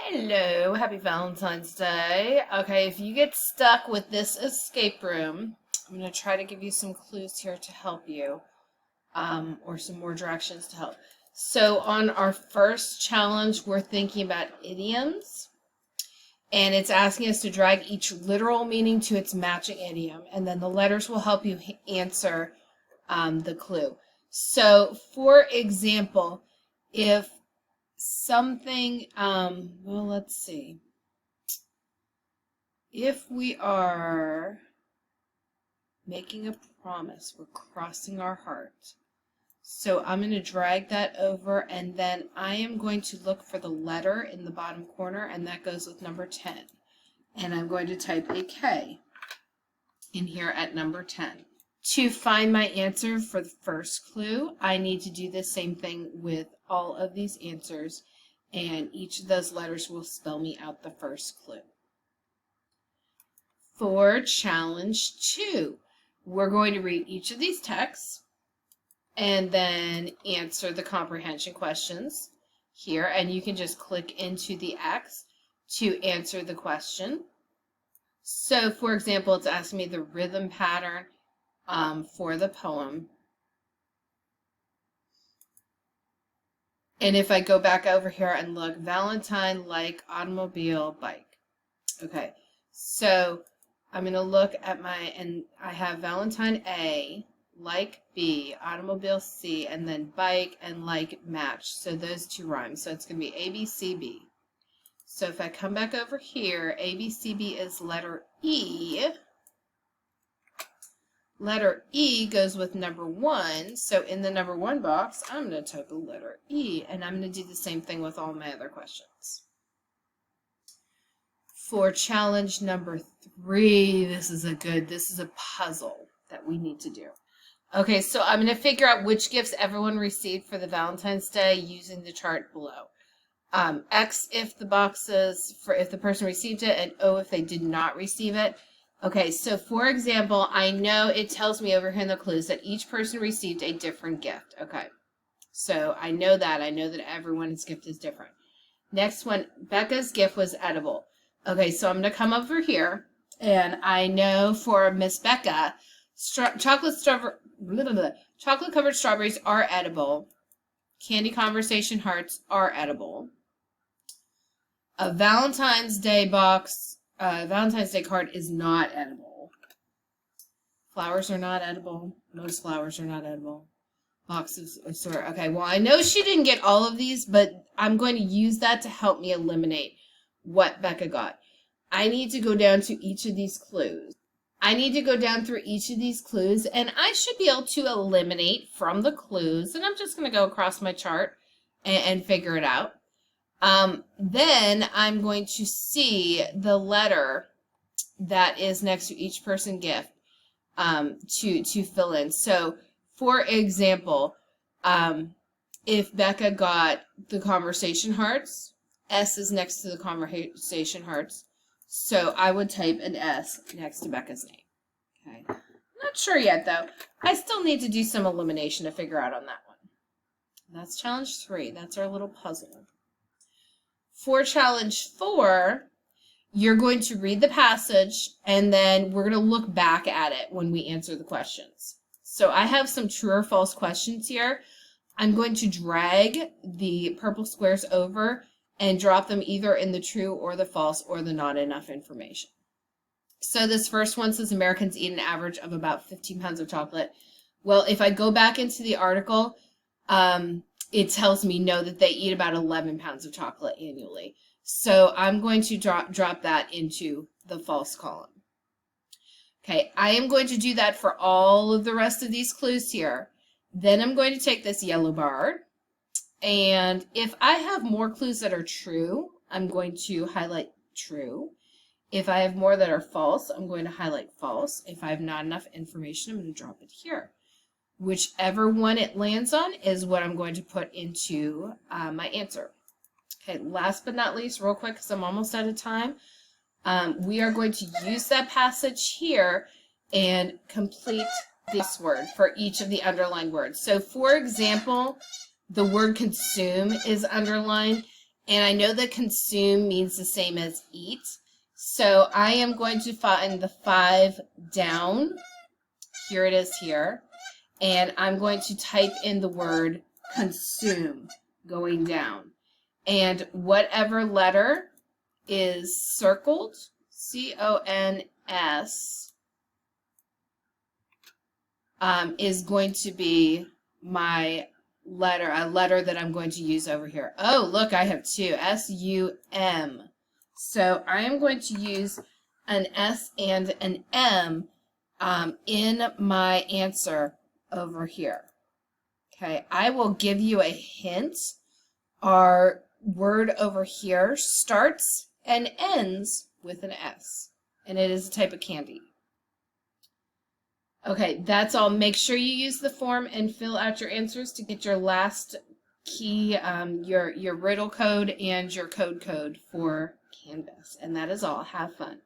Hello, happy Valentine's Day. Okay, if you get stuck with this escape room, I'm going to try to give you some clues here to help you, or some more directions to help. So on our first challenge, we're thinking about idioms, and it's asking us to drag each literal meaning to its matching idiom, and then the letters will help you answer the clue. So, for example, if something, well, let's see. If we are making a promise, we're crossing our heart. So I'm going to drag that over, and then I am going to look for the letter in the bottom corner, and that goes with number 10. And I'm going to type a K in here at number 10. To find my answer for the first clue, I need to do the same thing with all of these answers, and each of those letters will spell me out the first clue. For challenge 2, we're going to read each of these texts and then answer the comprehension questions here, and you can just click into the X to answer the question. So, for example, it's asking me the rhythm pattern for the poem. And if I go back over here and look, Valentine, like, automobile, bike. Okay, so I'm going to look at and I have Valentine A, like B, automobile C, and then bike and like match. So those two rhyme. So it's going to be A, B, C, B. So if I come back over here, A, B, C, B is letter E. Letter E goes with number 1. So in the number 1 box, I'm going to type the letter E, and I'm going to do the same thing with all my other questions. For challenge number 3, this is a puzzle that we need to do. Okay, so I'm going to figure out which gifts everyone received for the Valentine's Day using the chart below. X if the boxes for if the person received it, and O if they did not receive it. Okay, so for example, I know it tells me over here in the clues that each person received a different gift. Okay, so I know that everyone's gift is different. Next one, Becca's gift was edible. Okay, so I'm going to come over here, and I know for Miss Becca, chocolate-covered strawberries are edible. Candy conversation hearts are edible. A Valentine's Day Valentine's Day card is not edible. Flowers are not edible. Most flowers are not edible. Boxes, sorry. Okay, well, I know she didn't get all of these, but I'm going to use that to help me eliminate what Becca got. I need to go down to each of these clues. I need to go down through each of these clues, and I should be able to eliminate from the clues, and I'm just going to go across my chart and figure it out. Then I'm going to see the letter that is next to each person gift to fill in. So, for example, if Becca got the conversation hearts, S is next to the conversation hearts. So I would type an S next to Becca's name. Okay. Not sure yet, though. I still need to do some elimination to figure out on that one. That's challenge 3. That's our little puzzle. For challenge 4, you're going to read the passage, and then we're going to look back at it when we answer the questions. So I have some true or false questions here. I'm going to drag the purple squares over and drop them either in the true or the false or the not enough information. So this first one says Americans eat an average of about 15 pounds of chocolate. Well, if I go back into the article, it tells me no, that they eat about 11 pounds of chocolate annually. So I'm going to drop that into the false column. Okay, I am going to do that for all of the rest of these clues here. Then I'm going to take this yellow bar, and if I have more clues that are true, I'm going to highlight true. If I have more that are false, I'm going to highlight false. If I have not enough information, I'm going to drop it here. Whichever one it lands on is what I'm going to put into my answer. Okay, last but not least, real quick, because I'm almost out of time, we are going to use that passage here and complete this word for each of the underlined words. So, for example, the word consume is underlined, And I know that consume means the same as eat. So I am going to find the 5 down. Here it is here. And I'm going to type in the word consume going down. And whatever letter is circled, C-O-N-S, is going to be my letter, a letter that I'm going to use over here. Oh, look, I have 2, S-U-M. So I am going to use an S and an M in my answer over here. Okay, I will give you a hint. Our word over here starts and ends with an S, and it is a type of candy. Okay, that's all. Make sure you use the form and fill out your answers to get your last key, your riddle code and your code for Canvas. And that is all. Have fun.